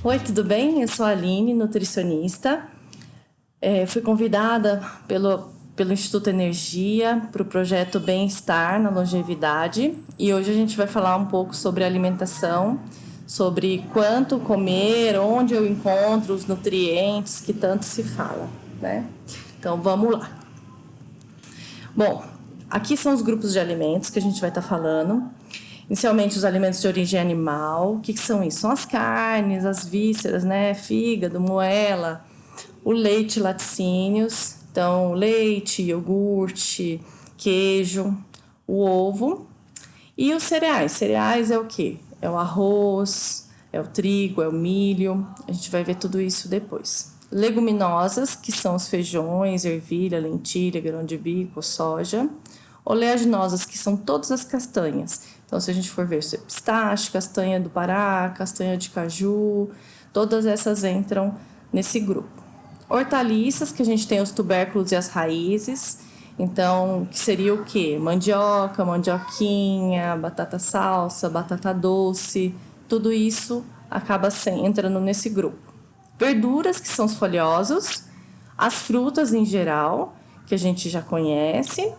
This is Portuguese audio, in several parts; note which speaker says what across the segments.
Speaker 1: Oi, tudo bem? Eu sou a Aline, nutricionista. Fui convidada pelo Instituto Energia para o projeto Bem-Estar na Longevidade e hoje a gente vai falar um pouco sobre alimentação, sobre quanto comer, onde eu encontro os nutrientes que tanto se fala, né? Então vamos lá. Bom, aqui são os grupos de alimentos que a gente vai estar falando. Inicialmente, os alimentos de origem animal. O que são isso? São as carnes, as vísceras, né? Fígado, moela, o leite, laticínios. Então, leite, iogurte, queijo, o ovo. E os cereais. Cereais é o quê? É o arroz, é o trigo, é o milho. A gente vai ver tudo isso depois. Leguminosas, que são os feijões, ervilha, lentilha, grão de bico, soja. Oleaginosas, que são todas as castanhas. Então, se a gente for ver, pistache, castanha do Pará, castanha de caju, todas essas entram nesse grupo. Hortaliças, que a gente tem os tubérculos e as raízes. Então, que seria o quê? Mandioca, mandioquinha, batata salsa, batata doce, tudo isso acaba entrando nesse grupo. Verduras, que são os folhosos, as frutas em geral, que a gente já conhece,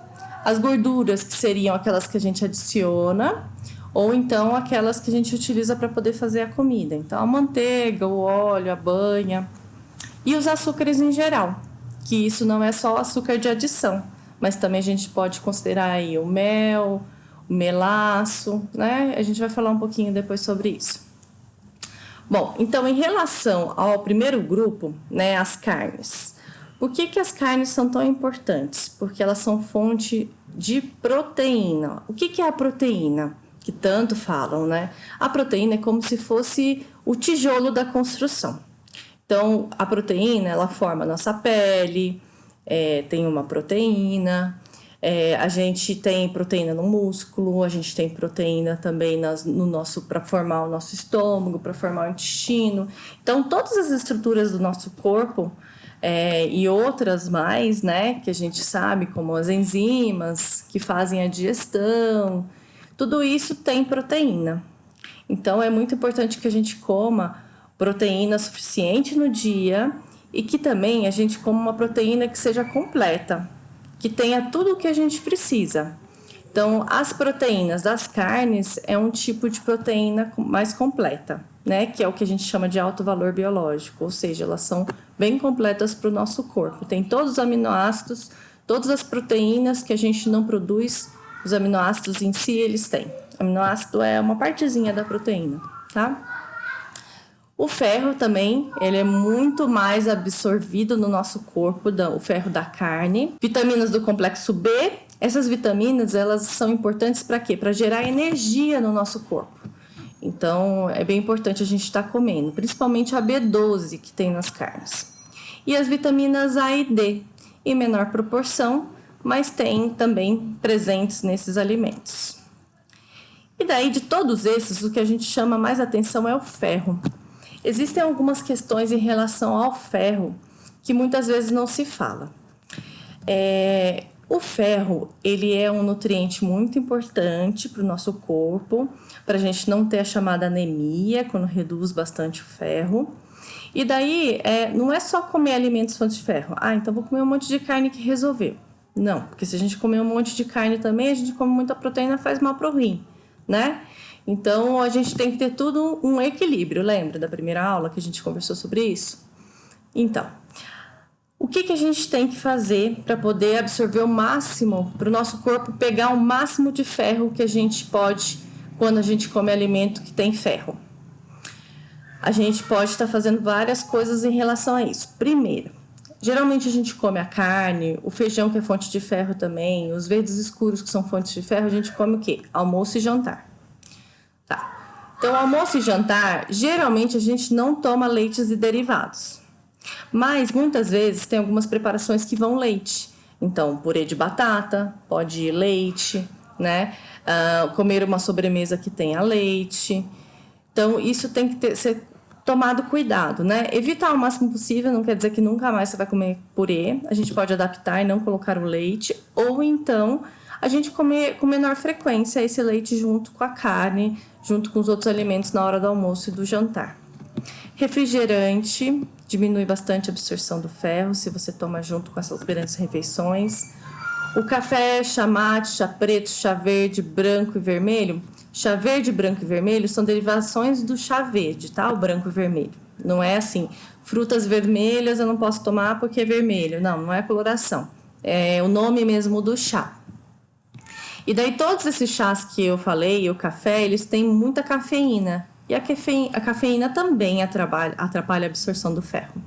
Speaker 1: as gorduras, que seriam aquelas que a gente adiciona, ou então aquelas que a gente utiliza para poder fazer a comida. Então, a manteiga, o óleo, a banha. E os açúcares em geral, que isso não é só açúcar de adição, mas também a gente pode considerar aí o mel, o melaço, né? A gente vai falar um pouquinho depois sobre isso. Bom, então, em relação ao primeiro grupo, né, as carnes. Por que as carnes são tão importantes? Porque elas são fonte de proteína. O que é a proteína? Que tanto falam, né? A proteína é como se fosse o tijolo da construção. Então, a proteína, ela forma a nossa pele, tem uma proteína, a gente tem proteína no músculo, a gente tem proteína também no nosso, para formar o nosso estômago, para formar o intestino. Então, todas as estruturas do nosso corpo, e outras mais, né, que a gente sabe, como as enzimas que fazem a digestão, tudo isso tem proteína. Então, é muito importante que a gente coma proteína suficiente no dia e que também a gente coma uma proteína que seja completa, que tenha tudo o que a gente precisa. Então, as proteínas das carnes é um tipo de proteína mais completa, né? Que é o que a gente chama de alto valor biológico, ou seja, elas são bem completas para o nosso corpo. Tem todos os aminoácidos, todas as proteínas que a gente não produz, os aminoácidos em si eles têm. Aminoácido é uma partezinha da proteína, tá? O ferro também, ele é muito mais absorvido no nosso corpo, o ferro da carne. Vitaminas do complexo B, essas vitaminas, elas são importantes para quê? Para gerar energia no nosso corpo. Então, é bem importante a gente estar comendo, principalmente a B12 que tem nas carnes. E as vitaminas A e D, em menor proporção, mas tem também presentes nesses alimentos. E daí, de todos esses, o que a gente chama mais atenção é o ferro. Existem algumas questões em relação ao ferro que muitas vezes não se fala. O ferro, ele é um nutriente muito importante para o nosso corpo, para a gente não ter a chamada anemia, quando reduz bastante o ferro. E daí, não é só comer alimentos fontes de ferro. Então vou comer um monte de carne que resolveu. Não, porque se a gente comer um monte de carne também, a gente come muita proteína, faz mal para o rim, né? Então, a gente tem que ter tudo um equilíbrio. Lembra da primeira aula que a gente conversou sobre isso? Então, o que a gente tem que fazer para poder absorver o máximo, para o nosso corpo pegar o máximo de ferro que a gente pode quando a gente come alimento que tem ferro? A gente pode estar fazendo várias coisas em relação a isso. Primeiro, geralmente a gente come a carne, o feijão que é fonte de ferro também, os verdes escuros que são fontes de ferro, a gente come o quê? Almoço e jantar. Então, almoço e jantar, geralmente a gente não toma leites e derivados. Mas, muitas vezes, tem algumas preparações que vão leite. Então, purê de batata, pode ir leite, né? Comer uma sobremesa que tenha leite. Então, isso tem que ser tomado cuidado, né? Evitar o máximo possível, não quer dizer que nunca mais você vai comer purê. A gente pode adaptar e não colocar o leite. Ou, então, a gente comer com menor frequência esse leite junto com a carne, junto com os outros alimentos na hora do almoço e do jantar. Refrigerante diminui bastante a absorção do ferro se você toma junto com essas grandes refeições. O café, chá mate, chá preto, chá verde, branco e vermelho. Chá verde, branco e vermelho são derivações do chá verde, tá? O branco e vermelho. Não é assim, frutas vermelhas eu não posso tomar porque é vermelho. Não, não é coloração. É o nome mesmo do chá. E daí todos esses chás que eu falei, o café, eles têm muita cafeína. E a cafeína também atrapalha a absorção do ferro.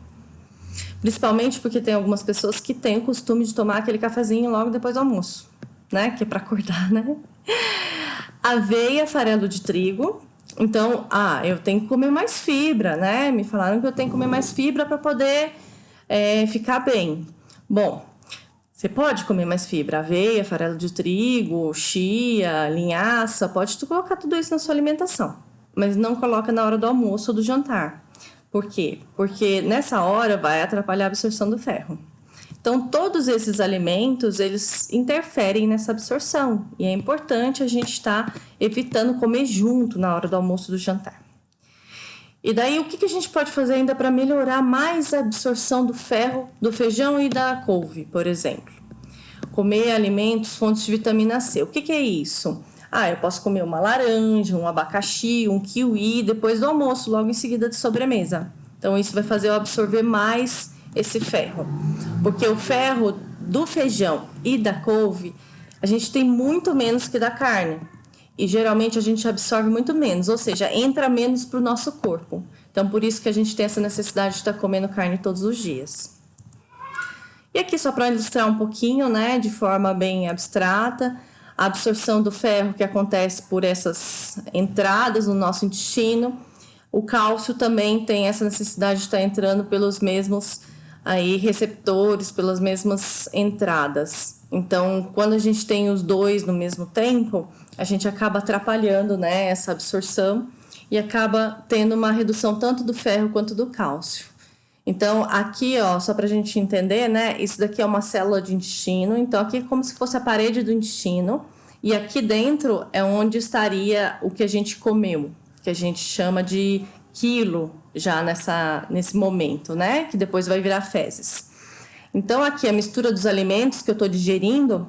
Speaker 1: Principalmente porque tem algumas pessoas que têm o costume de tomar aquele cafezinho logo depois do almoço, né? Que é para acordar, né? Aveia, farelo de trigo. Então, eu tenho que comer mais fibra, né? Me falaram que eu tenho que comer mais fibra para poder ficar bem. Bom, você pode comer mais fibra, aveia, farelo de trigo, chia, linhaça, pode colocar tudo isso na sua alimentação, mas não coloca na hora do almoço ou do jantar. Por quê? Porque nessa hora vai atrapalhar a absorção do ferro. Então, todos esses alimentos, eles interferem nessa absorção. E é importante a gente estar evitando comer junto na hora do almoço e do jantar. E daí, o que a gente pode fazer ainda para melhorar mais a absorção do ferro do feijão e da couve, por exemplo? Comer alimentos, fontes de vitamina C. O que é isso? Eu posso comer uma laranja, um abacaxi, um kiwi, depois do almoço, logo em seguida de sobremesa. Então, isso vai fazer eu absorver mais esse ferro. Porque o ferro do feijão e da couve, a gente tem muito menos que da carne. E, geralmente, a gente absorve muito menos, ou seja, entra menos para o nosso corpo. Então, por isso que a gente tem essa necessidade de estar comendo carne todos os dias. E aqui, só para ilustrar um pouquinho, né, de forma bem abstrata, a absorção do ferro que acontece por essas entradas no nosso intestino. O cálcio também tem essa necessidade de estar entrando pelos mesmos receptores, pelas mesmas entradas. Então, quando a gente tem os dois no mesmo tempo, a gente acaba atrapalhando, né, essa absorção e acaba tendo uma redução tanto do ferro quanto do cálcio. Então, aqui, só para a gente entender, né? Isso daqui é uma célula de intestino. Então, aqui é como se fosse a parede do intestino. E aqui dentro é onde estaria o que a gente comeu, que a gente chama de quilo já nesse momento, né? Que depois vai virar fezes. Então, aqui a mistura dos alimentos que eu estou digerindo,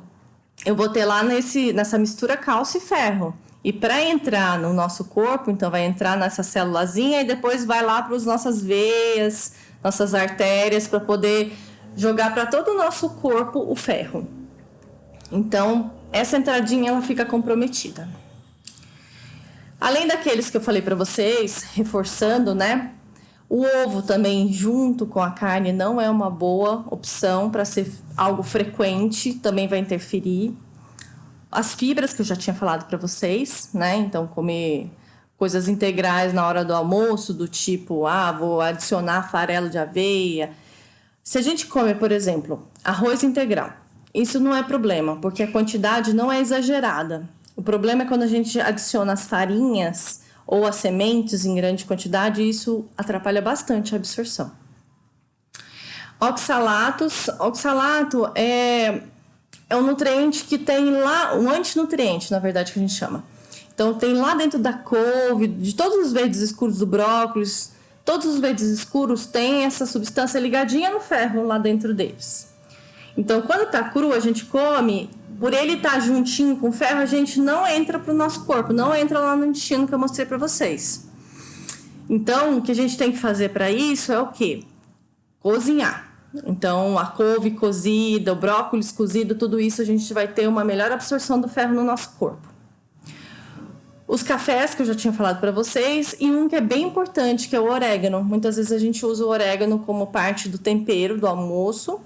Speaker 1: eu vou ter lá nessa mistura cálcio e ferro. E para entrar no nosso corpo, então vai entrar nessa célulazinha e depois vai lá para as nossas veias, nossas artérias, para poder jogar para todo o nosso corpo o ferro. Então, essa entradinha ela fica comprometida. Além daqueles que eu falei para vocês, reforçando, né? O ovo também, junto com a carne, não é uma boa opção para ser algo frequente, também vai interferir. As fibras que eu já tinha falado para vocês, né? Então, comer coisas integrais na hora do almoço, do tipo, vou adicionar farelo de aveia. Se a gente come, por exemplo, arroz integral, isso não é problema, porque a quantidade não é exagerada. O problema é quando a gente adiciona as farinhas ou as sementes em grande quantidade, e isso atrapalha bastante a absorção. Oxalato é um nutriente que tem lá, um antinutriente, na verdade, que a gente chama. Então, tem lá dentro da couve, de todos os verdes escuros do brócolis, todos os verdes escuros têm essa substância ligadinha no ferro lá dentro deles. Então, quando tá cru, a gente come, por ele estar juntinho com o ferro, a gente não entra para o nosso corpo, não entra lá no intestino que eu mostrei para vocês. Então, o que a gente tem que fazer para isso é o quê? Cozinhar. Então, a couve cozida, o brócolis cozido, tudo isso a gente vai ter uma melhor absorção do ferro no nosso corpo. Os cafés, que eu já tinha falado para vocês, e um que é bem importante, que é o orégano. Muitas vezes a gente usa o orégano como parte do tempero do almoço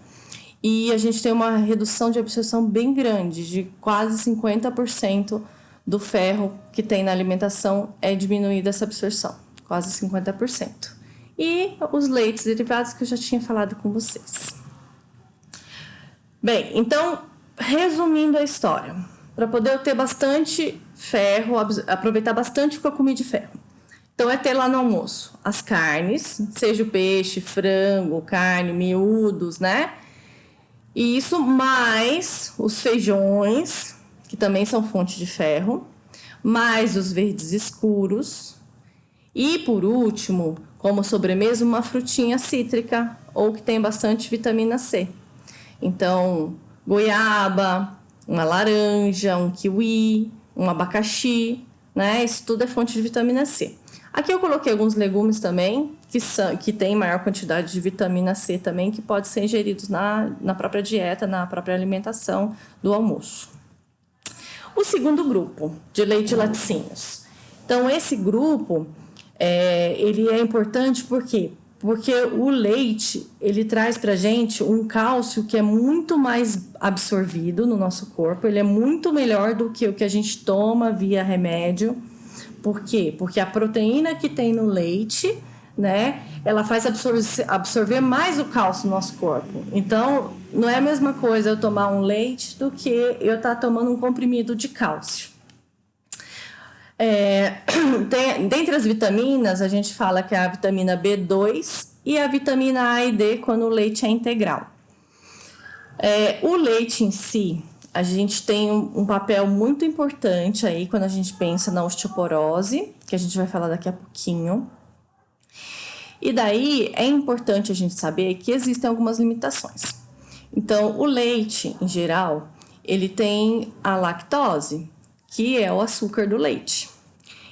Speaker 1: e a gente tem uma redução de absorção bem grande, de quase 50% do ferro que tem na alimentação é diminuída essa absorção, quase 50%. E os leites derivados que eu já tinha falado com vocês. Bem, então, resumindo a história, para poder eu ter bastante ferro, aproveitar bastante o que eu comi de ferro. Então, é ter lá no almoço as carnes, seja o peixe, frango, carne, miúdos, né? E isso mais os feijões, que também são fonte de ferro, mais os verdes escuros. E, por último, como sobremesa, uma frutinha cítrica ou que tem bastante vitamina C. Então, goiaba, uma laranja, um kiwi, um abacaxi, né? Isso tudo é fonte de vitamina C. Aqui eu coloquei alguns legumes também, que têm maior quantidade de vitamina C também, que podem ser ingeridos na própria dieta, na própria alimentação do almoço. O segundo grupo, de leite e laticínios. Então, esse grupo, ele é importante porque o leite, ele traz para a gente um cálcio que é muito mais absorvido no nosso corpo, ele é muito melhor do que o que a gente toma via remédio. Por quê? Porque a proteína que tem no leite, né, ela faz absorver mais o cálcio no nosso corpo. Então, não é a mesma coisa eu tomar um leite do que eu estar tomando um comprimido de cálcio. Dentre as vitaminas, a gente fala que é a vitamina B2 e a vitamina A e D quando o leite é integral. O leite em si, a gente tem um papel muito importante aí quando a gente pensa na osteoporose, que a gente vai falar daqui a pouquinho. E daí é importante a gente saber que existem algumas limitações. Então, o leite, em geral, ele tem a lactose, que é o açúcar do leite.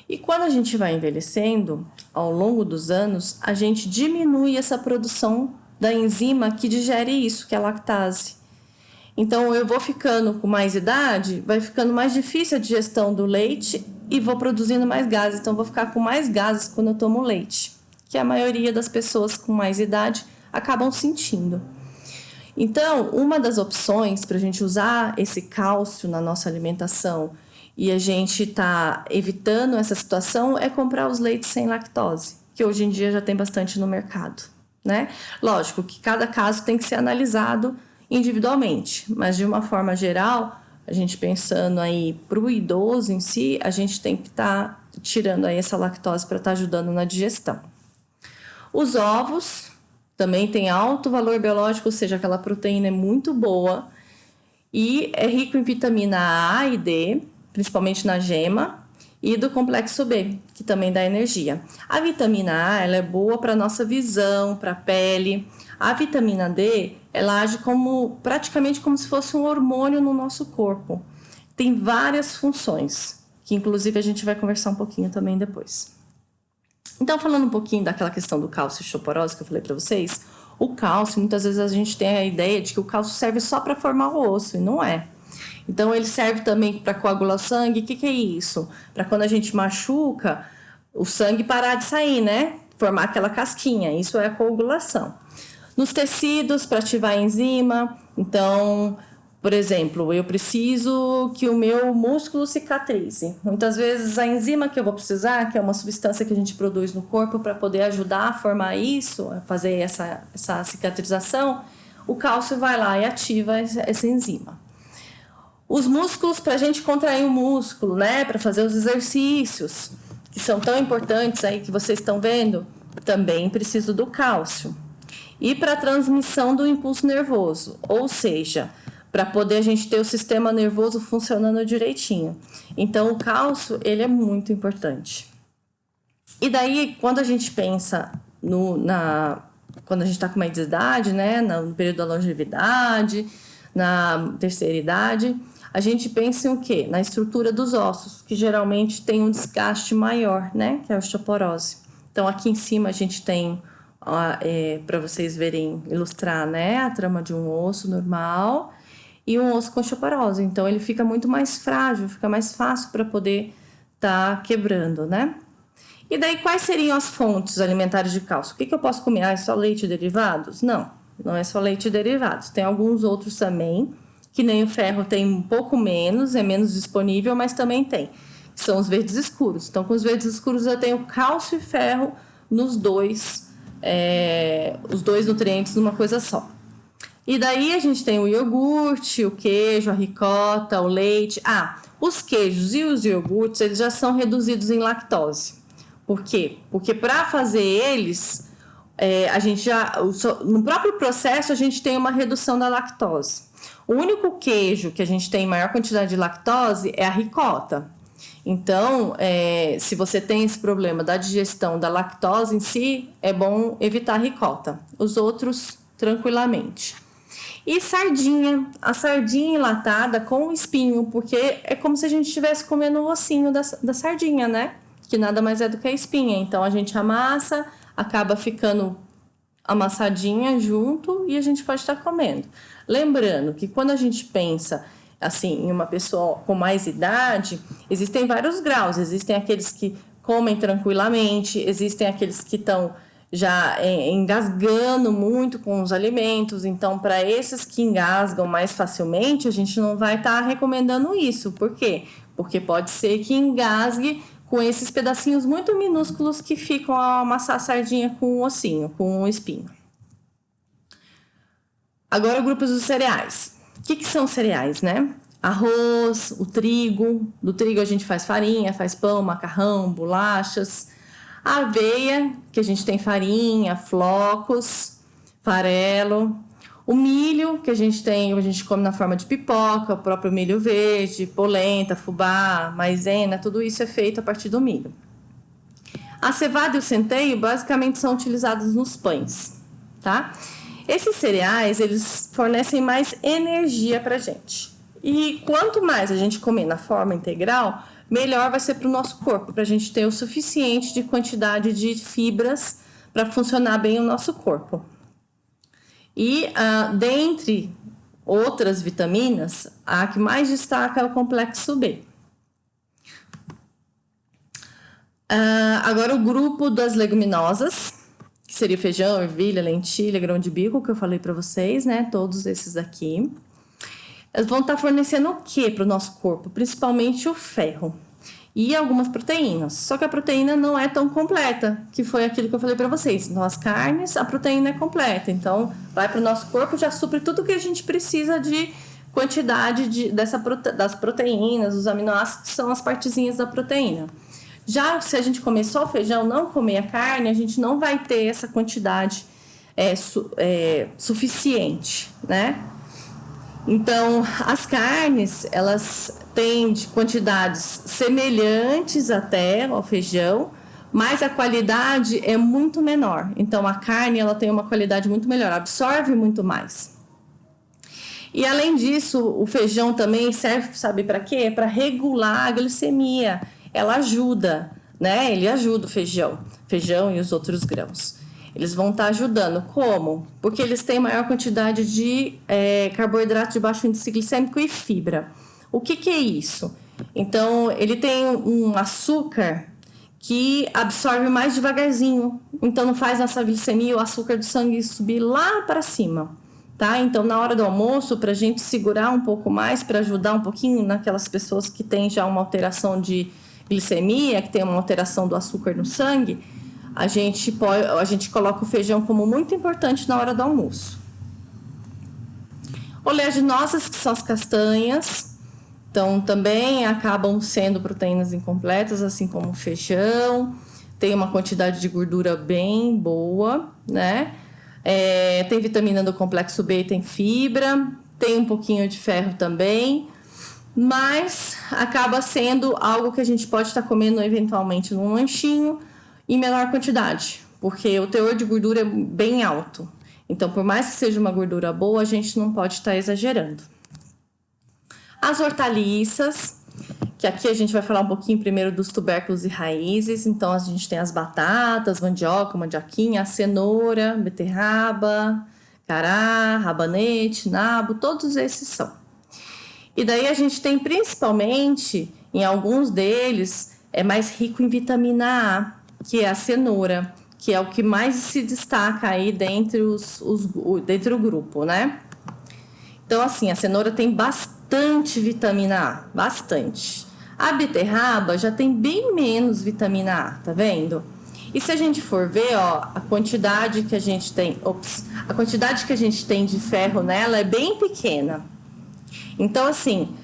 Speaker 1: E quando a gente vai envelhecendo, ao longo dos anos, a gente diminui essa produção da enzima que digere isso, que é a lactase. Então, eu vou ficando com mais idade, vai ficando mais difícil a digestão do leite e vou produzindo mais gases. Então, vou ficar com mais gases quando eu tomo leite, que a maioria das pessoas com mais idade acabam sentindo. Então, uma das opções para a gente usar esse cálcio na nossa alimentação e a gente tá evitando essa situação é comprar os leites sem lactose, que hoje em dia já tem bastante no mercado, né? Lógico que cada caso tem que ser analisado individualmente, mas de uma forma geral, a gente pensando aí para o idoso em si, a gente tem que estar tirando aí essa lactose para estar ajudando na digestão. Os ovos também têm alto valor biológico, ou seja, aquela proteína é muito boa e é rico em vitamina A e D, principalmente na gema, e do complexo B, que também dá energia. A vitamina A, ela é boa para nossa visão, para a pele. A vitamina D, ela age praticamente como se fosse um hormônio no nosso corpo. Tem várias funções, que inclusive a gente vai conversar um pouquinho também depois. Então, falando um pouquinho daquela questão do cálcio e osteoporose que eu falei para vocês, o cálcio, muitas vezes a gente tem a ideia de que o cálcio serve só para formar o osso, e não é. Então, ele serve também para coagular o sangue. O que é isso? Para quando a gente machuca, o sangue parar de sair, né? Formar aquela casquinha. Isso é a coagulação. Nos tecidos, para ativar a enzima. Então, por exemplo, eu preciso que o meu músculo cicatrize. Muitas vezes a enzima que eu vou precisar, que é uma substância que a gente produz no corpo para poder ajudar a formar isso, a fazer essa cicatrização, o cálcio vai lá e ativa essa enzima. Os músculos, para a gente contrair o músculo, né? Para fazer os exercícios, que são tão importantes aí que vocês estão vendo, também preciso do cálcio. E para a transmissão do impulso nervoso, ou seja, para poder a gente ter o sistema nervoso funcionando direitinho. Então, o cálcio, ele é muito importante. E daí, quando a gente pensa quando a gente está com mais idade, né? No período da longevidade, na terceira idade, a gente pensa em o quê? Na estrutura dos ossos, que geralmente tem um desgaste maior, né? Que é a osteoporose. Então, aqui em cima a gente tem, para vocês verem, ilustrar, né? A trama de um osso normal e um osso com osteoporose. Então, ele fica muito mais frágil, fica mais fácil para poder estar quebrando, né? E daí, quais seriam as fontes alimentares de cálcio? O que eu posso comer? É só leite e derivados? Não é só leite e derivados. Tem alguns outros também, que nem o ferro tem um pouco menos, é menos disponível, mas também tem. São os verdes escuros. Então, com os verdes escuros eu tenho cálcio e ferro nos dois, os dois nutrientes numa coisa só. E daí a gente tem o iogurte, o queijo, a ricota, o leite. Os queijos e os iogurtes, eles já são reduzidos em lactose. Por quê? Porque para fazer eles, no próprio processo, a gente tem uma redução da lactose. O único queijo que a gente tem maior quantidade de lactose é a ricota. Então, se você tem esse problema da digestão da lactose em si, é bom evitar a ricota. Os outros, tranquilamente. E sardinha, a sardinha enlatada com espinho, porque é como se a gente estivesse comendo o ossinho da sardinha, né? Que nada mais é do que a espinha. Então, a gente amassa, acaba ficando amassadinha junto e a gente pode estar comendo. Lembrando que quando a gente pensa assim, em uma pessoa com mais idade, existem vários graus. Existem aqueles que comem tranquilamente, existem aqueles que estão já engasgando muito com os alimentos. Então, para esses que engasgam mais facilmente, a gente não vai estar recomendando isso. Por quê? Porque pode ser que engasgue com esses pedacinhos muito minúsculos que ficam ao amassar a sardinha com o ossinho, com o espinho. Agora, grupos dos cereais. O que são cereais, né? Arroz, o trigo. Do trigo a gente faz farinha, faz pão, macarrão, bolachas. A aveia, que a gente tem farinha, flocos, farelo. O milho, que a gente come na forma de pipoca, o próprio milho verde, polenta, fubá, maisena, tudo isso é feito a partir do milho. A cevada e o centeio basicamente são utilizados nos pães, tá? Esses cereais, eles fornecem mais energia pra gente. E quanto mais a gente comer na forma integral, melhor vai ser para o nosso corpo, para a gente ter o suficiente de quantidade de fibras para funcionar bem o nosso corpo. E dentre outras vitaminas, a que mais destaca é o complexo B. Agora o grupo das leguminosas, que seria feijão, ervilha, lentilha, grão de bico, que eu falei para vocês, né? Todos esses aqui. Elas vão estar fornecendo o que para o nosso corpo? Principalmente o ferro e algumas proteínas. Só que a proteína não é tão completa, que foi aquilo que eu falei para vocês. Nas carnes, a proteína é completa. Então, vai para o nosso corpo, já supre tudo que a gente precisa de quantidade das proteínas, os aminoácidos, que são as partezinhas da proteína. Já se a gente comer só o feijão, não comer a carne, a gente não vai ter essa quantidade suficiente, né? Então, as carnes, elas têm quantidades semelhantes até ao feijão, mas a qualidade é muito menor. Então, a carne, ela tem uma qualidade muito melhor, absorve muito mais. E, além disso, o feijão também serve, sabe para quê? Para regular a glicemia. Ela ajuda, né? Ele ajuda o feijão e os outros grãos. Eles vão estar ajudando. Como? Porque eles têm maior quantidade de carboidrato de baixo índice glicêmico e fibra. O que é isso? Então, ele tem um açúcar que absorve mais devagarzinho. Então, não faz nossa glicemia, o açúcar do sangue subir lá para cima. Tá? Então, na hora do almoço, para a gente segurar um pouco mais, para ajudar um pouquinho naquelas pessoas que têm já uma alteração de glicemia, que tem uma alteração do açúcar no sangue, a gente coloca o feijão como muito importante na hora do almoço. Oleaginosas, que são as castanhas, então também acabam sendo proteínas incompletas, assim como o feijão. Tem uma quantidade de gordura bem boa, né? Tem vitamina do complexo B, tem fibra, tem um pouquinho de ferro também, mas acaba sendo algo que a gente pode estar comendo eventualmente num lanchinho, em menor quantidade, porque o teor de gordura é bem alto. Então, por mais que seja uma gordura boa, a gente não pode estar exagerando. As hortaliças, que aqui a gente vai falar um pouquinho primeiro dos tubérculos e raízes. Então, a gente tem as batatas, mandioquinha, a cenoura, beterraba, cará, rabanete, nabo, todos esses são. E daí a gente tem principalmente, em alguns deles, é mais rico em vitamina A, que é a cenoura, que é o que mais se destaca aí dentre o grupo, né? Então, assim, a cenoura tem bastante vitamina A, bastante. A beterraba já tem bem menos vitamina A, tá vendo? E se a gente for ver, ó, a quantidade que a gente tem de ferro nela é bem pequena. Então, assim,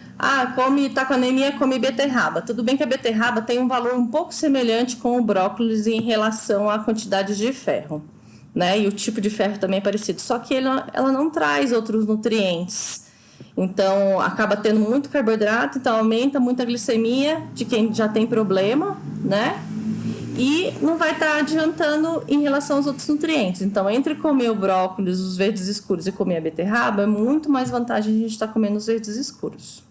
Speaker 1: tá com anemia, come beterraba. Tudo bem que a beterraba tem um valor um pouco semelhante com o brócolis em relação à quantidade de ferro, né? E o tipo de ferro também é parecido, só que ela não traz outros nutrientes. Então, acaba tendo muito carboidrato, então aumenta muito a glicemia de quem já tem problema, né? E não vai estar adiantando em relação aos outros nutrientes. Então, entre comer o brócolis, os verdes escuros e comer a beterraba, é muito mais vantagem a gente estar comendo os verdes escuros.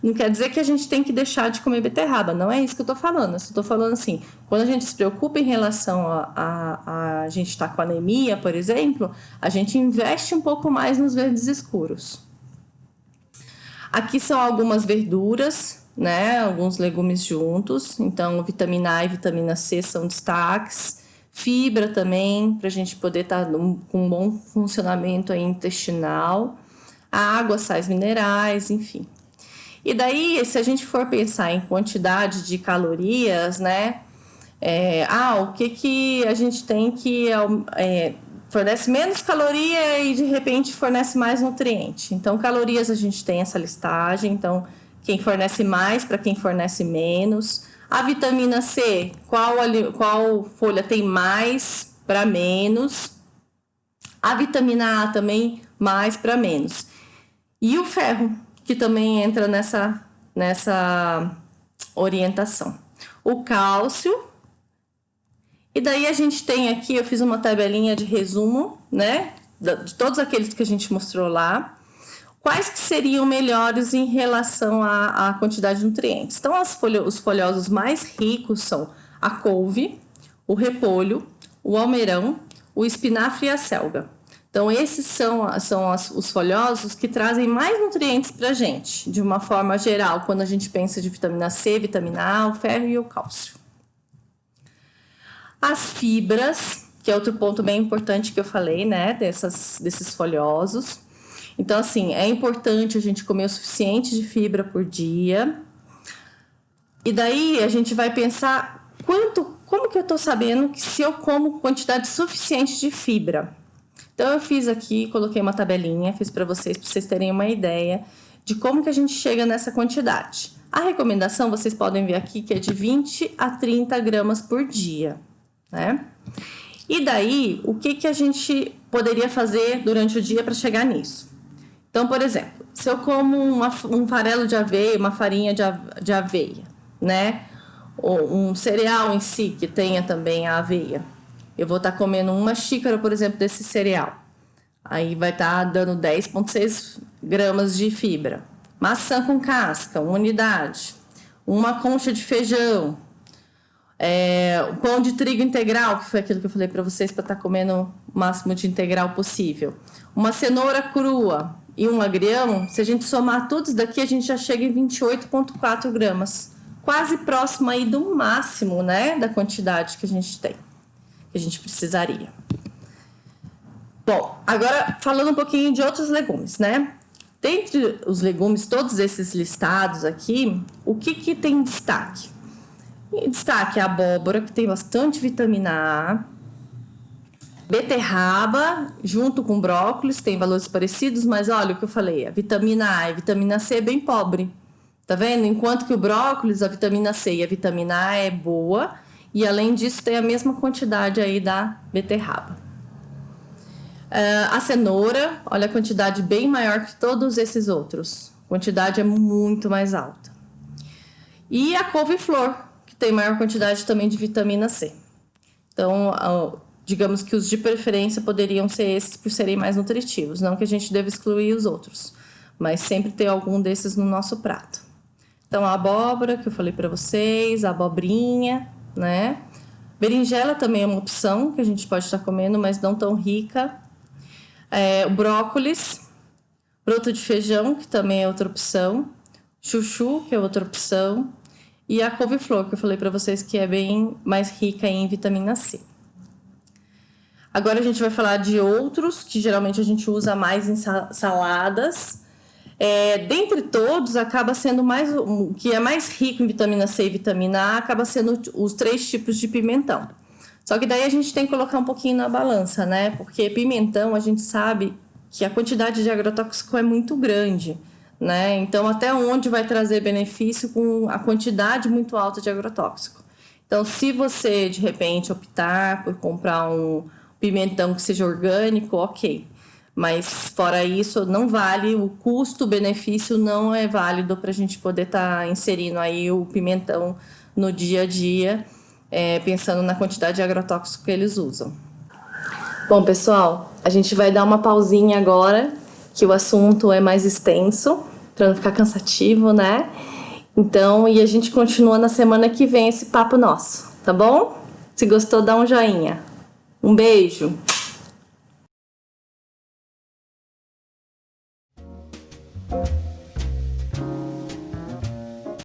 Speaker 1: Não quer dizer que a gente tem que deixar de comer beterraba, não é isso que eu estou falando. Eu estou falando assim, quando a gente se preocupa em relação a gente estar com anemia, por exemplo, a gente investe um pouco mais nos verdes escuros. Aqui são algumas verduras, né? Alguns legumes juntos. Então, vitamina A e vitamina C são destaques. Fibra também, para a gente poder estar com um bom funcionamento aí intestinal. Água, sais minerais, enfim. E daí, se a gente for pensar em quantidade de calorias, né? O que a gente tem que fornece menos caloria e de repente fornece mais nutriente. Então, calorias a gente tem essa listagem. Então, quem fornece mais para quem fornece menos. A vitamina C, qual folha tem mais para menos. A vitamina A também mais para menos. E o ferro, que também entra nessa orientação. O cálcio. E daí a gente tem aqui, eu fiz uma tabelinha de resumo, né? De todos aqueles que a gente mostrou lá. Quais que seriam melhores em relação à quantidade de nutrientes? Então, os folhosos mais ricos são a couve, o repolho, o almeirão, o espinafre e a selga. Então, esses são os folhosos que trazem mais nutrientes para a gente, de uma forma geral, quando a gente pensa de vitamina C, vitamina A, o ferro e o cálcio. As fibras, que é outro ponto bem importante que eu falei, né, desses folhosos. Então, assim, é importante a gente comer o suficiente de fibra por dia. E daí a gente vai pensar como que eu tô sabendo que se eu como quantidade suficiente de fibra. Então, eu fiz aqui, coloquei uma tabelinha, fiz para vocês terem uma ideia de como que a gente chega nessa quantidade. A recomendação, vocês podem ver aqui, que é de 20 a 30 gramas por dia, né? E daí, o que a gente poderia fazer durante o dia para chegar nisso? Então, por exemplo, se eu como um farelo de aveia, uma farinha de aveia, né? Ou um cereal em si, que tenha também a aveia. Eu vou estar comendo uma xícara, por exemplo, desse cereal. Aí vai estar dando 10,6 gramas de fibra. Maçã com casca, 1 unidade. Uma concha de feijão. O pão de trigo integral, que foi aquilo que eu falei para vocês, para estar comendo o máximo de integral possível. Uma cenoura crua e um agrião, se a gente somar tudo isso daqui, a gente já chega em 28,4 gramas. Quase próximo aí do máximo, né, da quantidade que a gente tem, que a gente precisaria. Bom, agora falando um pouquinho de outros legumes, né? Dentre os legumes, todos esses listados aqui, o que tem destaque? Em destaque a abóbora, que tem bastante vitamina A. Beterraba, junto com brócolis, tem valores parecidos, mas olha o que eu falei, a vitamina A e a vitamina C é bem pobre. Tá vendo? Enquanto que o brócolis, a vitamina C e a vitamina A é boa, e além disso tem a mesma quantidade aí da beterraba. A cenoura, olha a quantidade bem maior que todos esses outros. A quantidade é muito mais alta. E a couve-flor, que tem maior quantidade também de vitamina C. Então, digamos que os de preferência poderiam ser esses por serem mais nutritivos. Não que a gente deva excluir os outros, mas sempre ter algum desses no nosso prato. Então, a abóbora, que eu falei para vocês, a abobrinha, né? Berinjela também é uma opção que a gente pode estar comendo, mas não tão rica. O brócolis, broto de feijão, que também é outra opção. Chuchu, que é outra opção. E a couve-flor, que eu falei para vocês que é bem mais rica em vitamina C. Agora a gente vai falar de outros que geralmente a gente usa mais em saladas. Dentre todos, acaba sendo o que é mais rico em vitamina C e vitamina A, acaba sendo os 3 tipos de pimentão. Só que daí a gente tem que colocar um pouquinho na balança, né? Porque pimentão, a gente sabe que a quantidade de agrotóxico é muito grande, né? Então, até onde vai trazer benefício com a quantidade muito alta de agrotóxico? Então, se você, de repente, optar por comprar pimentão que seja orgânico, ok. Mas fora isso, não vale, o custo-benefício não é válido para a gente poder estar inserindo aí o pimentão no dia a dia, pensando na quantidade de agrotóxico que eles usam. Bom, pessoal, a gente vai dar uma pausinha agora, que o assunto é mais extenso, para não ficar cansativo, né? Então, e a gente continua na semana que vem esse papo nosso, tá bom? Se gostou, dá um joinha. Um beijo!